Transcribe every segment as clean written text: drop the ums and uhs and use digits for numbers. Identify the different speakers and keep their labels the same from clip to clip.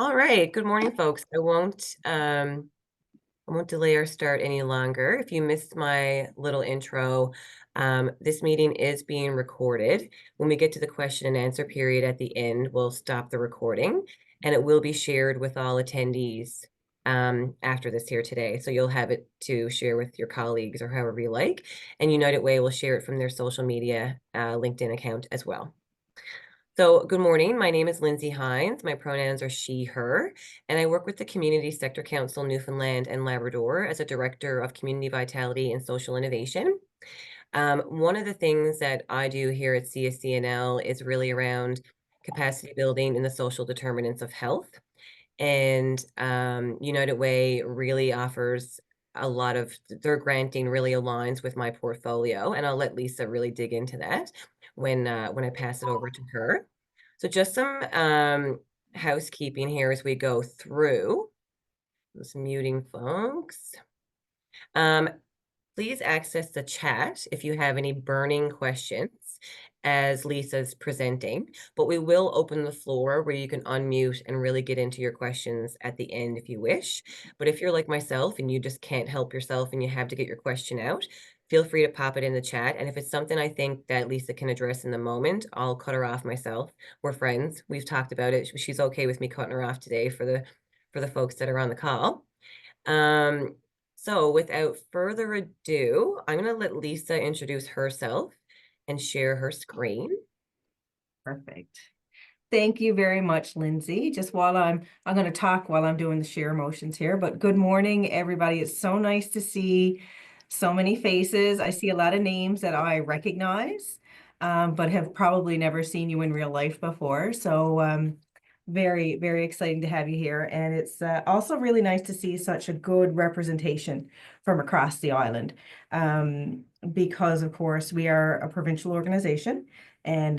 Speaker 1: All right. Good morning, folks. I won't delay our start any longer. If you missed my little intro, this meeting is being recorded. When we get to the question and answer period at the end, we'll stop the recording and it will be shared with all attendees after this here today. So you'll have it to share with your colleagues or however you like. And United Way will share it from their social media LinkedIn account as well. So, good morning. My name is Lindsay Hines. My pronouns are she, her, and I work with the Community Sector Council Newfoundland and Labrador as a Director of Community Vitality and Social Innovation. One of the things that I do here at CSCNL is really around capacity building in the social determinants of health. And United Way really offers a lot of their granting really aligns with my portfolio, and I'll let Lisa really dig into that when I pass it over to her. So just some housekeeping here as we go through. Just muting folks. Please access the chat if you have any burning questions as Lisa's presenting, but we will open the floor where you can unmute and really get into your questions at the end if you wish. But if you're like myself and you just can't help yourself and you have to get your question out, feel free to pop it in the chat. And if it's something I think that Lisa can address in the moment, I'll cut her off myself. We're friends. We've talked about it. She's okay with me cutting her off today for the folks that are on the call. So without further ado, I'm going to let Lisa introduce herself and share her screen.
Speaker 2: Perfect. Thank you very much, Lindsay. Just while I'm going to talk while I'm doing the share motions here, but good morning, everybody. It's so nice to see so many faces. I see a lot of names that I recognize, but have probably never seen you in real life before. So very, very exciting to have you here. And it's also really nice to see such a good representation from across the island, because, of course, we are a provincial organization. And,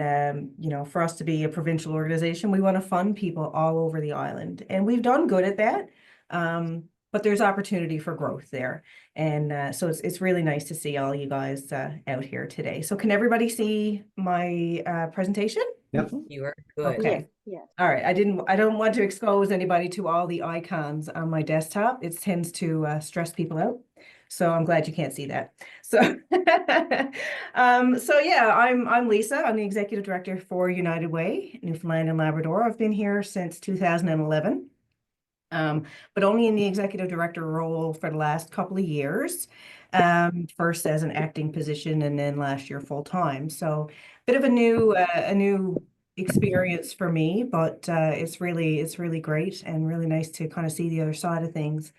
Speaker 2: for us to be a provincial organization, we want to fund people all over the island. And we've done good at that. But there's opportunity for growth there. And so it's really nice to see all you guys out here today. So can everybody see my presentation?
Speaker 3: Yep.
Speaker 1: You are good.
Speaker 2: Okay.
Speaker 4: Yeah.
Speaker 2: All right. I don't want to expose anybody to all the icons on my desktop. It tends to stress people out. So I'm glad you can't see that. So, so yeah, I'm Lisa. I'm the executive director for United Way, Newfoundland and Labrador. I've been here since 2011, but only in the executive director role for the last couple of years. First as an acting position, and then last year full time. So, bit of a new experience for me, but it's really great and really nice to kind of see the other side of things.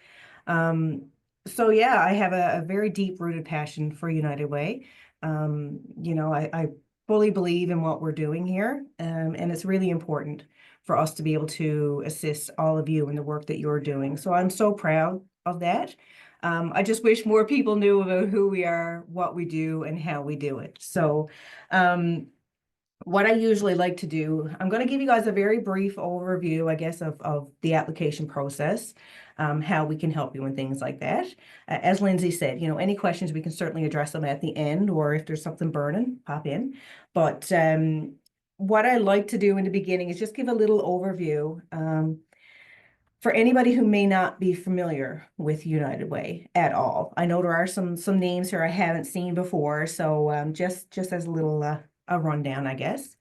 Speaker 2: So yeah, I have a very deep-rooted passion for United Way. I fully believe in what we're doing here, and it's really important for us to be able to assist all of you in the work that you're doing. So I'm so proud of that. I just wish more people knew about who we are, what we do, and how we do it. So what I usually like to do, I'm going to give you guys a very brief overview, I guess, of the application process, how we can help you and things like that. As Lindsay said, any questions, we can certainly address them at the end, or if there's something burning, pop in. But what I like to do in the beginning is just give a little overview for anybody who may not be familiar with United Way at all. I know there are some names here I haven't seen before, so just as a little a rundown, I guess.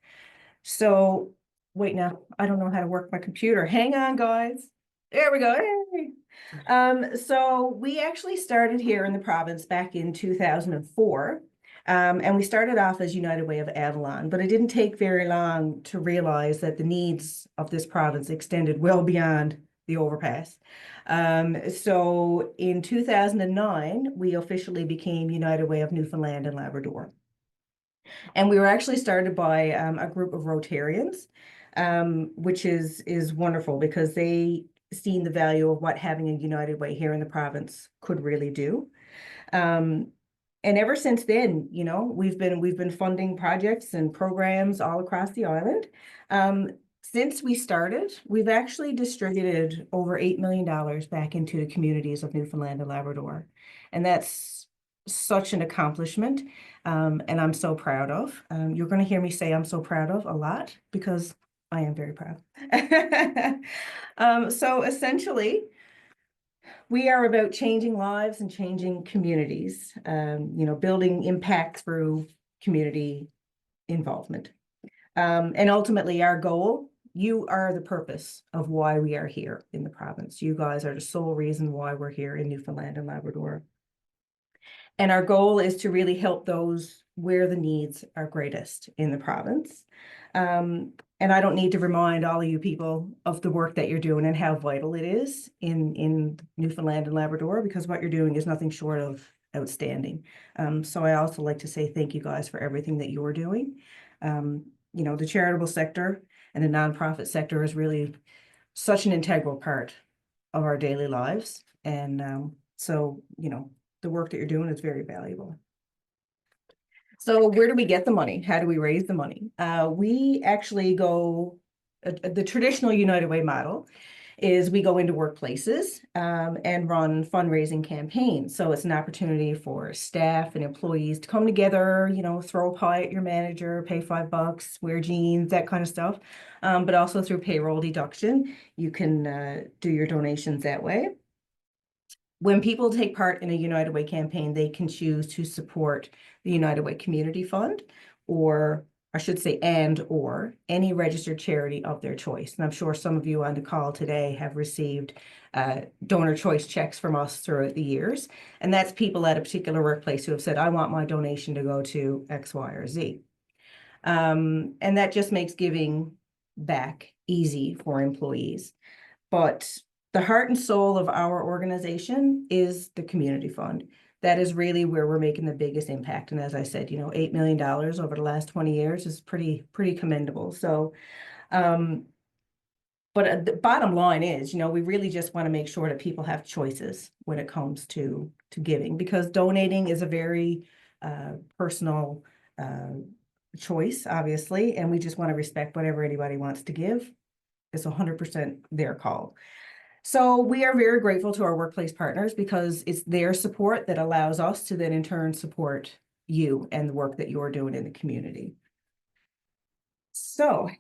Speaker 2: So wait, now I don't know how to work my computer. Hang on, guys. There we go. Hey. So we actually started here in the province back in 2004. And we started off as United Way of Avalon, but it didn't take very long to realize that the needs of this province extended well beyond the overpass. So in 2009, we officially became United Way of Newfoundland and Labrador. And we were actually started by a group of Rotarians, which is wonderful because they seen the value of what having a United Way here in the province could really do. And ever since then, we've been funding projects and programs all across the island. Since we started, we've actually distributed over $8 million back into the communities of Newfoundland and Labrador. And that's such an accomplishment, and I'm so proud of. You're going to hear me say I'm so proud of a lot because I am very proud. So essentially, we are about changing lives and changing communities, building impact through community involvement. And ultimately, our goal, you are the purpose of why we are here in the province. You guys are the sole reason why we're here in Newfoundland and Labrador. And our goal is to really help those where the needs are greatest in the province. And I don't need to remind all of you people of the work that you're doing and how vital it is in Newfoundland and Labrador, because what you're doing is nothing short of outstanding. So I also like to say thank you guys for everything that you're doing. The charitable sector and the nonprofit sector is really such an integral part of our daily lives. And so, the work that you're doing is very valuable. So where do we get the money? How do we raise the money? We actually go, the traditional United Way model is we go into workplaces and run fundraising campaigns. So it's an opportunity for staff and employees to come together, throw a pie at your manager, pay $5, wear jeans, that kind of stuff. But also through payroll deduction, you can do your donations that way. When people take part in a United Way campaign, they can choose to support the United Way Community Fund, or I should say, or any registered charity of their choice. And I'm sure some of you on the call today have received donor choice checks from us throughout the years. And that's people at a particular workplace who have said, I want my donation to go to X, Y, or Z. And that just makes giving back easy for employees. But the heart and soul of our organization is the community fund. That is really where we're making the biggest impact. And as I said, $8 million over the last 20 years is pretty commendable. So, but the bottom line is, we really just want to make sure that people have choices when it comes to giving, because donating is a very personal choice, obviously, and we just want to respect whatever anybody wants to give. It's 100% their call. So we are very grateful to our workplace partners, because it's their support that allows us to then in turn support you and the work that you're doing in the community. So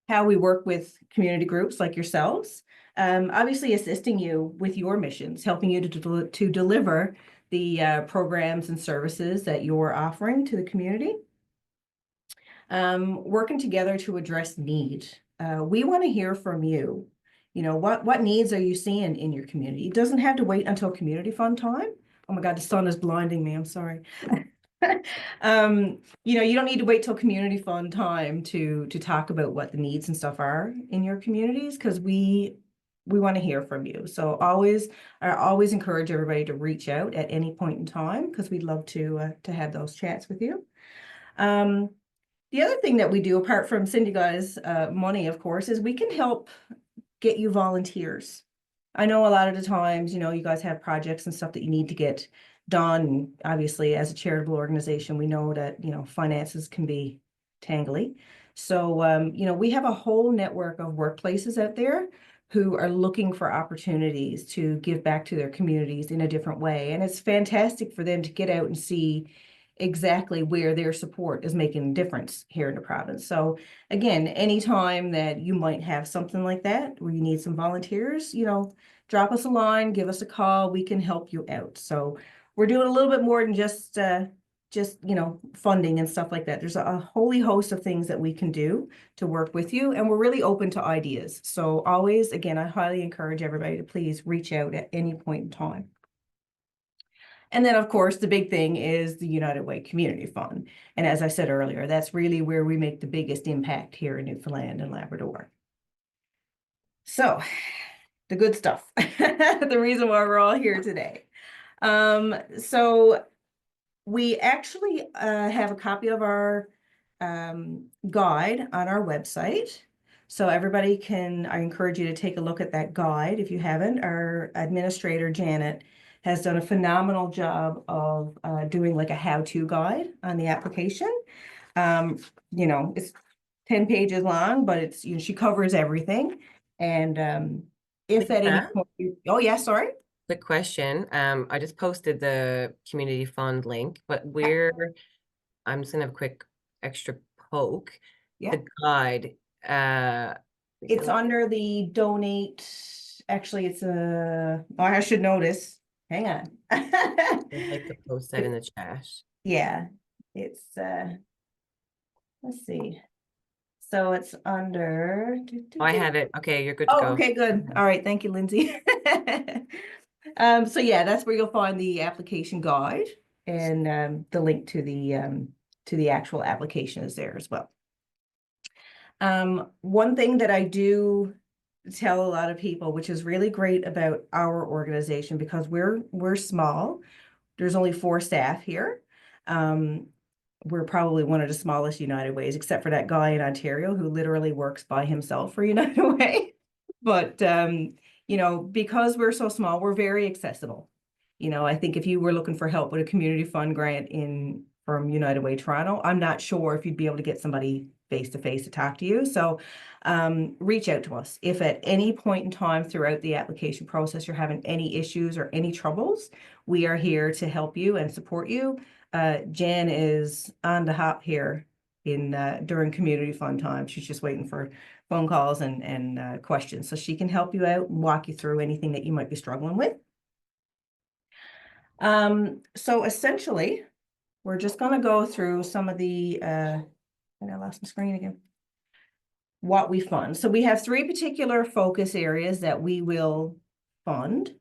Speaker 2: how we work with community groups like yourselves, obviously assisting you with your missions, helping you to deliver the programs and services that you're offering to the community. Working together to address need. We want to hear from you. What needs are you seeing in your community? It doesn't have to wait until community fund time. Oh my God, the sun is blinding me. I'm sorry. You don't need to wait till community fund time to talk about what the needs and stuff are in your communities, because we want to hear from you. So I always encourage everybody to reach out at any point in time, because we'd love to have those chats with you. The other thing that we do, apart from send you guys money, of course, is we can help get you volunteers. I know a lot of the times, you guys have projects and stuff that you need to get done. Obviously, as a charitable organization, we know that, finances can be tangly. So, we have a whole network of workplaces out there who are looking for opportunities to give back to their communities in a different way. And it's fantastic for them to get out and see exactly where their support is making a difference here in the province. So again, anytime that you might have something like that, where you need some volunteers, drop us a line, give us a call, we can help you out. So we're doing a little bit more than just funding and stuff like that. There's a whole host of things that we can do to work with you, and we're really open to ideas. So always, again, I highly encourage everybody to please reach out at any point in time. And then, of course, the big thing is the United Way Community Fund. And as I said earlier, that's really where we make the biggest impact here in Newfoundland and Labrador. So the good stuff, the reason why we're all here today. So we actually have a copy of our guide on our website. So everybody I encourage you to take a look at that guide if you haven't. Our administrator, Janet, has done a phenomenal job of doing like a how-to guide on the application. It's 10 pages long, but it's, she covers everything. And if at any point, oh yeah, sorry.
Speaker 1: Quick question. I just posted the community fund link, but I'm just gonna have a quick extra poke.
Speaker 2: Yeah.
Speaker 1: The guide,
Speaker 2: It's under the donate, actually, it's a, oh, I should know this. Hang on.
Speaker 1: I'd like to post that in the chat.
Speaker 2: Yeah, it's, let's see. So it's under.
Speaker 1: Oh, I have it. Okay, you're good to
Speaker 2: Oh,
Speaker 1: go.
Speaker 2: okay, good. All right, thank you, Lindsay. So yeah, that's where you'll find the application guide and the link to the actual application is there as well. One thing that I do tell a lot of people, which is really great about our organization, because we're small. There's only 4 staff here. We're probably one of the smallest United Ways, except for that guy in Ontario who literally works by himself for United Way. But you know, because we're so small, we're very accessible. You know, I think if you were looking for help with a community fund grant from United Way Toronto, I'm not sure if you'd be able to get somebody face to face to talk to you. So reach out to us. If at any point in time throughout the application process you're having any issues or any troubles, we are here to help you and support you. Jan is on the hop here during community fund time. She's just waiting for phone calls and questions, so she can help you out and walk you through anything that you might be struggling with. So essentially, we're just going to go through some of the, and I lost my screen again, what we fund. So we have 3 particular focus areas that we will fund.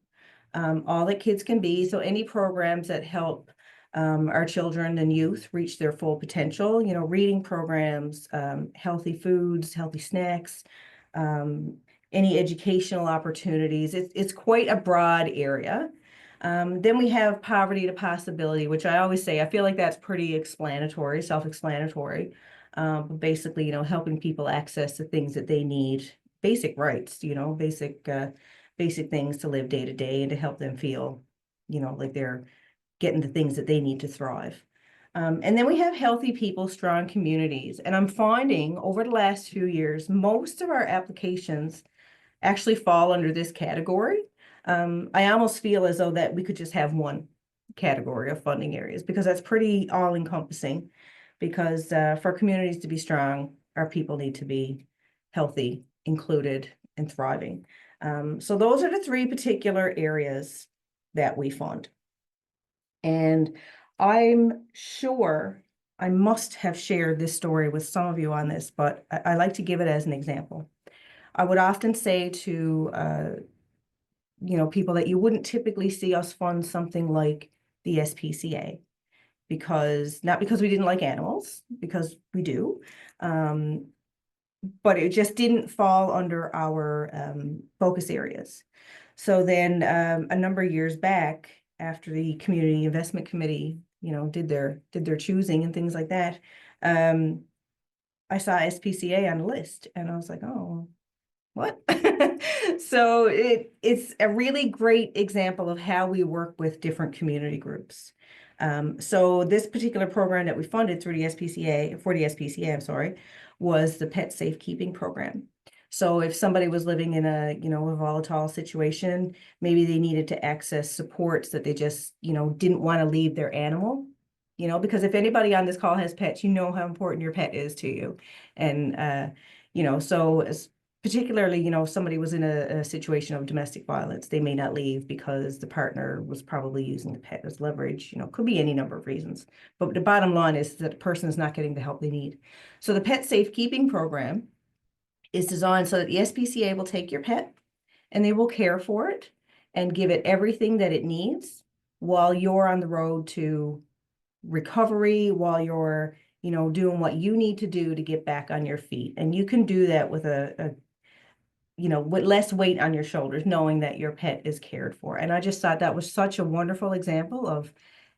Speaker 2: All that kids can be. So any programs that help our children and youth reach their full potential, you know, reading programs, healthy foods, healthy snacks, any educational opportunities. It's quite a broad area. Then we have poverty to possibility, which I always say, I feel like that's pretty explanatory, self-explanatory. Basically, you know, helping people access the things that they need, basic rights, you know, basic things to live day to day and to help them feel, you know, like they're getting the things that they need to thrive. And then we have healthy people, strong communities. And I'm finding over the last few years, most of our applications actually fall under this category. I almost feel as though that we could just have one category of funding areas, because that's pretty all encompassing. Because for communities to be strong, our people need to be healthy, included, and thriving. So those are the 3 particular areas that we fund. And I'm sure I must have shared this story with some of you on this, but I like to give it as an example. I would often say to you know, people that you wouldn't typically see us fund something like the SPCA, because not because we didn't like animals, because we do, but it just didn't fall under our focus areas. So then a number of years back, after the Community Investment Committee, you know, did their choosing and things like that, I saw SPCA on the list and I was like, oh, what? So it's a really great example of how we work with different community groups. So this particular program that we funded through the SPCA, for the SPCA, I'm sorry, was the pet safekeeping program. So if somebody was living in a, you know, a volatile situation, maybe they needed to access supports that they just, you know, didn't want to leave their animal, you know, because if anybody on this call has pets, you know how important your pet is to you. And, you know, so particularly, you know, if somebody was in a situation of domestic violence, they may not leave because the partner was probably using the pet as leverage. You know, could be any number of reasons. But the bottom line is that the person is not getting the help they need. So the pet safekeeping program is designed so that the SPCA will take your pet and they will care for it and give it everything that it needs while you're on the road to recovery, while you're, you know, doing what you need to do to get back on your feet. And you can do that with you know, with less weight on your shoulders, knowing that your pet is cared for. And I just thought that was such a wonderful example of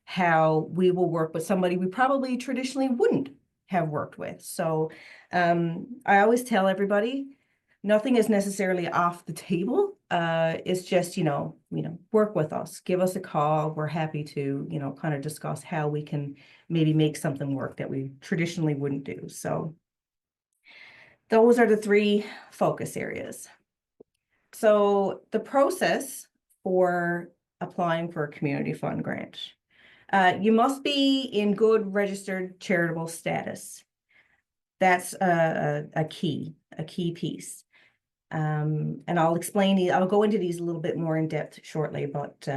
Speaker 2: how we will work with somebody we probably traditionally wouldn't have worked with. So I always tell everybody, nothing is necessarily off the table. It's just, you know, work with us, give us a call. We're happy to, you know, kind of discuss how we can maybe make something work that we traditionally wouldn't do. So those are the 3 focus areas. So the process for applying for a community fund grant, you must be in good registered charitable status. That's a key piece. And I'll explain, I'll go into these a little bit more in depth shortly, but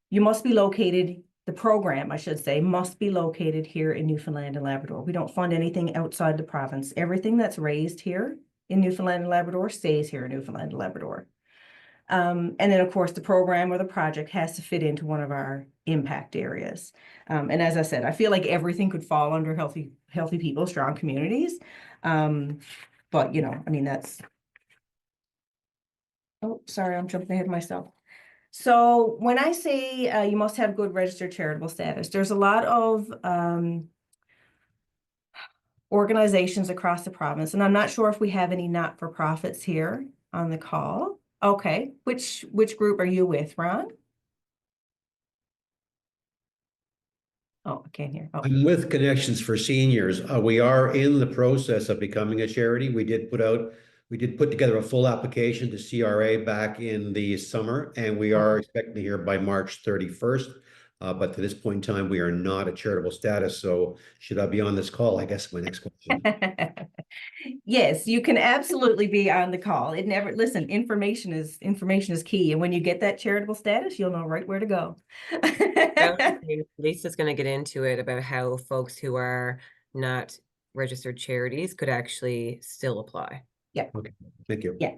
Speaker 2: you must be located, the program, I should say, must be located here in Newfoundland and Labrador. We don't fund anything outside the province. Everything that's raised here in Newfoundland and Labrador stays here in Newfoundland and Labrador. And then, of course, the program or the project has to fit into one of our impact areas. And as I said, I feel like everything could fall under healthy people, strong communities. But, you know, I mean, that's, oh, sorry, I'm jumping ahead of myself. So when I say you must have good registered charitable status, there's a lot of organizations across the province, and I'm not sure if we have any not-for-profits here on the call. Okay, which group are you with, Ron? Oh, I can't hear. Oh.
Speaker 3: I'm with Connections for Seniors. We are in the process of becoming a charity. We did put together a full application to CRA back in the summer, and we are expecting to hear by March 31st. But to this point in time, we are not a charitable status. So should I be on this call? I guess my next question.
Speaker 2: Yes, you can absolutely be on the call. It never, listen, information is key. And when you get that charitable status, you'll know right where to go.
Speaker 1: Lisa's going to get into it about how folks who are not registered charities could actually still apply.
Speaker 2: Yeah.
Speaker 3: Okay, thank you.
Speaker 2: Yeah.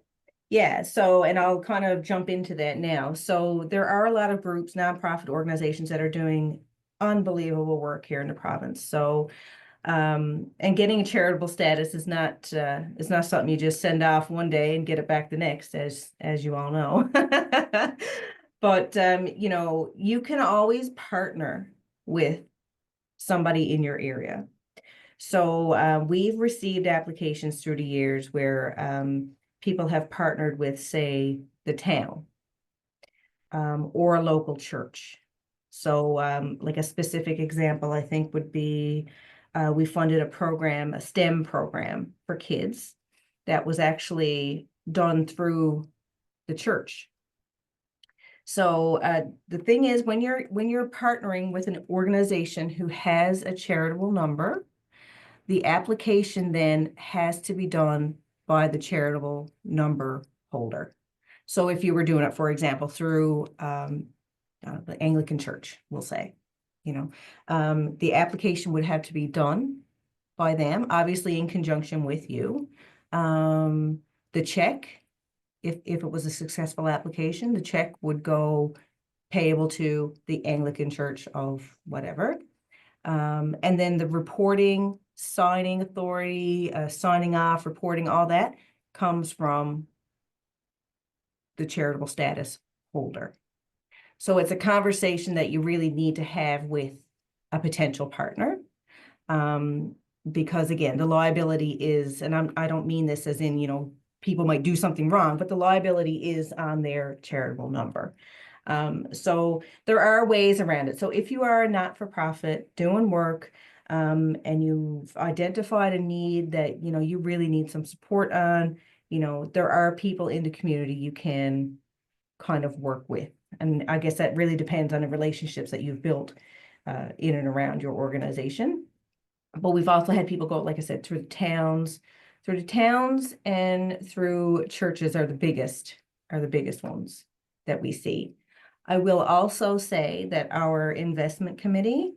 Speaker 2: Yeah, so, and I'll kind of jump into that now. So there are a lot of groups, nonprofit organizations that are doing unbelievable work here in the province. So, and getting a charitable status is not something you just send off one day and get it back the next, as you all know. But, you know, you can always partner with somebody in your area. So we've received applications through the years where people have partnered with, say, the town or a local church. So like a specific example, I think would be we funded a program, a STEM program for kids that was actually done through the church. So the thing is, when you're partnering with an organization who has a charitable number, the application then has to be done by the charitable number holder. So if you were doing it, for example, through the Anglican Church, we'll say, you know, the application would have to be done by them, obviously in conjunction with you. The check, if it was a successful application, the check would go payable to the Anglican Church of whatever. And then the reporting, signing authority, signing off, reporting, all that comes from the charitable status holder. So it's a conversation that you really need to have with a potential partner. Because again, the liability is, and I don't mean this as in, you know, people might do something wrong, but the liability is on their charitable number. So there are ways around it. So if you are a not-for-profit doing work, and you've identified a need that, you know, you really need some support on, you know, there are people in the community you can kind of work with. And I guess that really depends on the relationships that you've built in and around your organization. But we've also had people go, like I said, through the towns and through churches are the biggest ones that we see. I will also say that our investment committee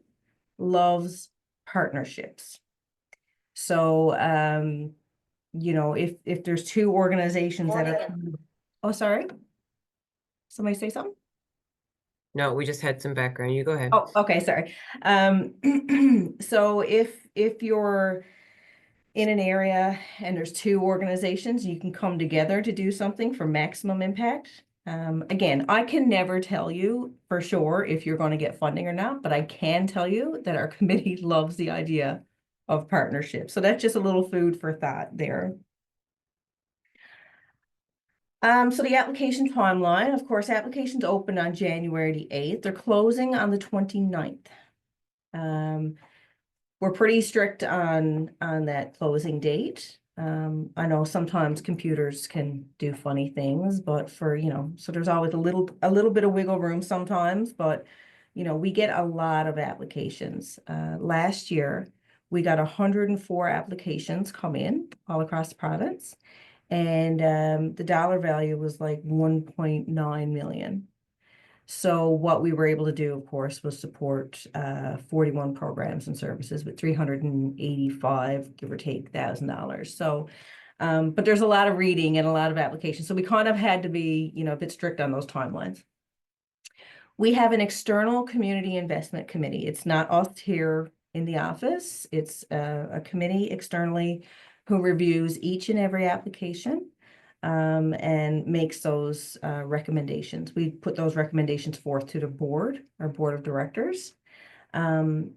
Speaker 2: loves partnerships. So, you know, if there's two organizations that are, oh, sorry, somebody say something?
Speaker 1: No, we just had some background. You go ahead.
Speaker 2: Oh, okay, sorry. So if you're in an area and there's two organizations, you can come together to do something for maximum impact. Again, I can never tell you for sure if you're going to get funding or not, but I can tell you that our committee loves the idea of partnership. So that's just a little food for thought there. So the application timeline, of course, applications open on January the 8th. They're closing on the 29th. We're pretty strict on that closing date. I know sometimes computers can do funny things, but for, you know, so there's always a little bit of wiggle room sometimes, but, you know, we get a lot of applications. Last year, we got 104 applications come in all across the province. And the dollar value was like 1.9 million. So what we were able to do, of course, was support 41 programs and services with 385, give or take, $1,000. So, but there's a lot of reading and a lot of applications. So we kind of had to be, a bit strict on those timelines. We have an external community investment committee. It's not us here in the office. It's a committee externally who reviews each and every application and makes those recommendations. We put those recommendations forth to the board, our board of directors. And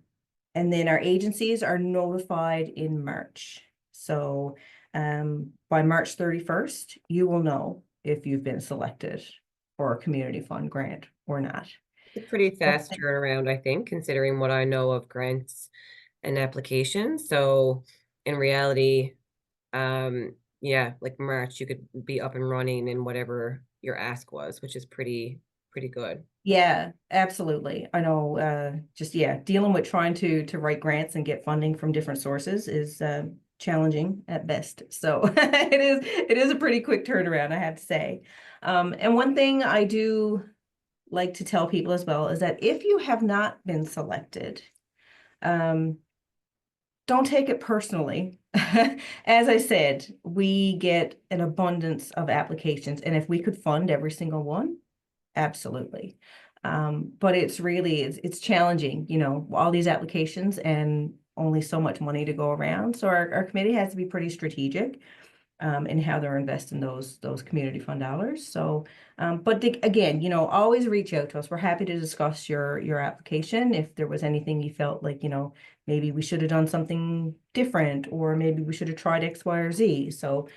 Speaker 2: then our agencies are notified in March. So by March 31st, you will know if you've been selected for a community fund grant or not.
Speaker 1: It's a pretty fast turnaround, I think, considering what I know of grants and applications. So in reality, yeah, like March, you could be up and running in whatever your ask was, which is pretty good.
Speaker 2: Yeah, absolutely. I know, dealing with trying to write grants and get funding from different sources is challenging at best. So it is a pretty quick turnaround, I have to say. And one thing I do like to tell people as well is that if you have not been selected, don't take it personally. As I said, we get an abundance of applications, and if we could fund every single one, absolutely. But it's challenging, all these applications and only so much money to go around. So our committee has to be pretty strategic in how they're investing those community fund dollars. So, but again, always reach out to us. We're happy to discuss your application. If there was anything you felt like, maybe we should have done something different, or maybe we should have tried X, Y, or Z. So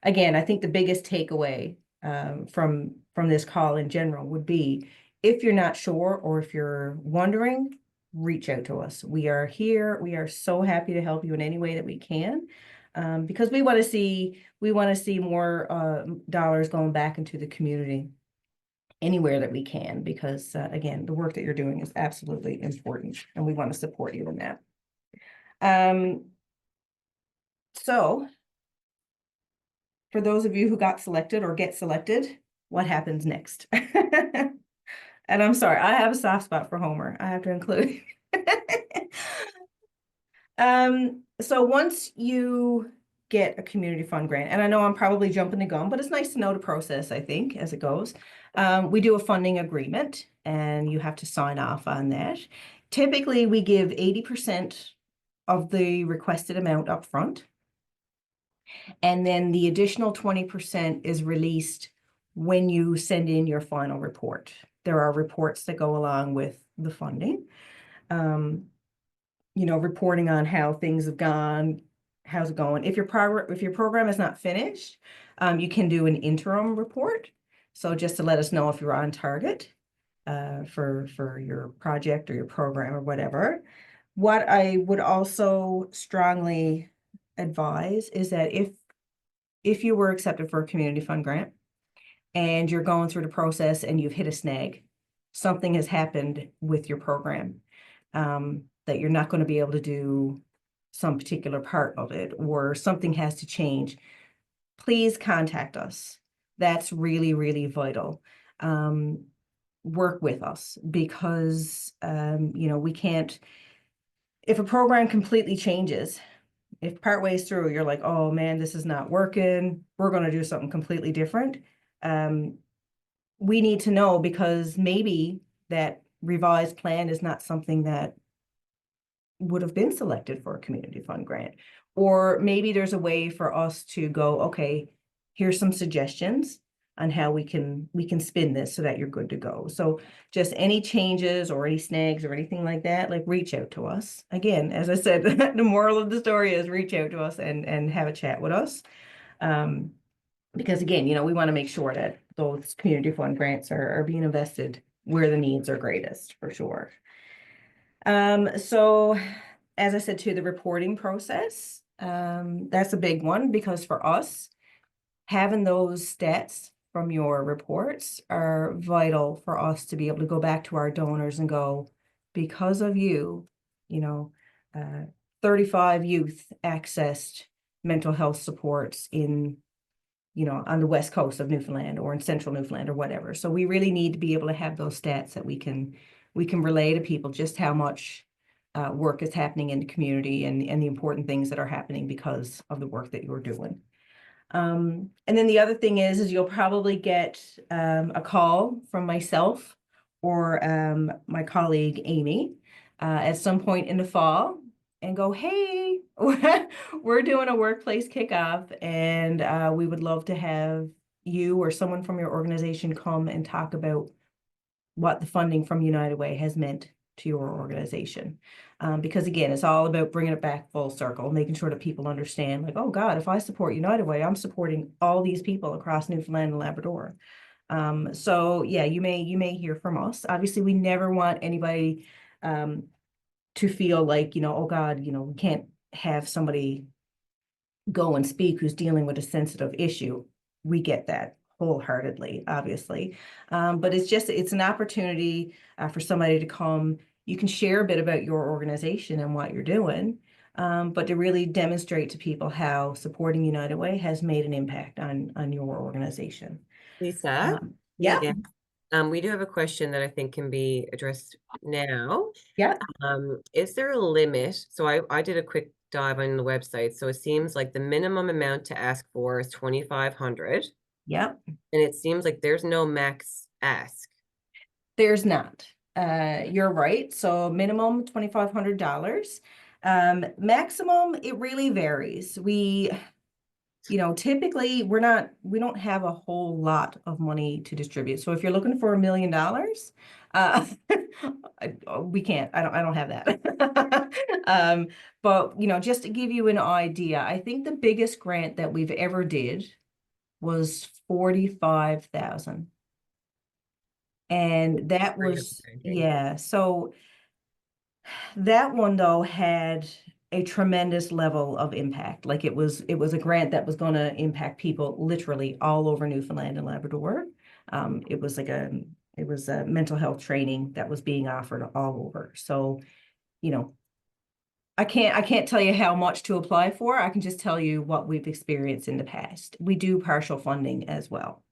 Speaker 2: again, I think the biggest takeaway from this call in general would be, if you're not sure or if you're wondering, reach out to us. We are here. We are so happy to help you in any way that we can. Because we want to see more dollars going back into the community anywhere that we can, because again, the work that you're doing is absolutely important, and we want to support you in that. So for those of you who got selected or get selected, what happens next? And I'm sorry, I have a soft spot for Homer. I have to include. So once you get a community fund grant, and I know I'm probably jumping the gun, but it's nice to know the process, I think, as it goes. We do a funding agreement, and you have to sign off on that. Typically, we give 80% of the requested amount up front, and then the additional 20% is released when you send in your final report. There are reports that go along with the funding. Reporting on how things have gone, how's it going. If your program is not finished, you can do an interim report. So just to let us know if you're on target for your project or your program or whatever. What I would also strongly advise is that if you were accepted for a community fund grant and you're going through the process and you've hit a snag, something has happened with your program, that you're not going to be able to do some particular part of it, or something has to change, please contact us. That's really, really vital. Work with us, because, we can't, if a program completely changes, if partway through you're like, oh man, this is not working, we're going to do something completely different. We need to know, because maybe that revised plan is not something that would have been selected for a community fund grant. Or maybe there's a way for us to go, okay, here's some suggestions on how we can spin this so that you're good to go. So just any changes or any snags or anything like that, like, reach out to us. Again, as I said, the moral of the story is reach out to us and have a chat with us. Because again, we want to make sure that those community fund grants are being invested where the needs are greatest, for sure. So as I said, to the reporting process, that's a big one, because for us, having those stats from your reports are vital for us to be able to go back to our donors and go, because of you, 35 youth accessed mental health supports in you know, on the west coast of Newfoundland or in central Newfoundland or whatever. So we really need to be able to have those stats that we can relay to people just how much work is happening in the community and the important things that are happening because of the work that you're doing. And then the other thing is you'll probably get a call from myself or my colleague Amy at some point in the fall and go, hey, we're doing a workplace kickoff and we would love to have you or someone from your organization come and talk about what the funding from United Way has meant to your organization. Because again, it's all about bringing it back full circle, making sure that people understand like, oh God, if I support United Way, I'm supporting all these people across Newfoundland and Labrador. So yeah, you may hear from us. Obviously, we never want anybody to feel like, you know, oh God, you know, we can't have somebody go and speak who's dealing with a sensitive issue. We get that wholeheartedly, obviously. But it's an opportunity for somebody to come. You can share a bit about your organization and what you're doing, but to really demonstrate to people how supporting United Way has made an impact on your organization.
Speaker 1: Lisa?
Speaker 2: Yeah,
Speaker 1: We do have a question that I think can be addressed now.
Speaker 2: yeah,
Speaker 1: Is there a limit? So I did a quick dive on the website. So it seems like the minimum amount to ask for is 2,500.
Speaker 2: yeah.
Speaker 1: And it seems like there's no max ask.
Speaker 2: There's not. You're right. So minimum $2,500. Maximum, it really varies. You know, typically we don't have a whole lot of money to distribute. So if you're looking for $1 million, we can't. I don't have that. But you know, just to give you an idea, I think the biggest grant that we've ever did was 45,000. And that was, yeah, so that one though had a tremendous level of impact. Like it was a grant that was going to impact people literally all over Newfoundland and Labrador. It was a mental health training that was being offered all over. So, you know, I can't tell you how much to apply for. I can just tell you what we've experienced in the past. We do partial funding as well.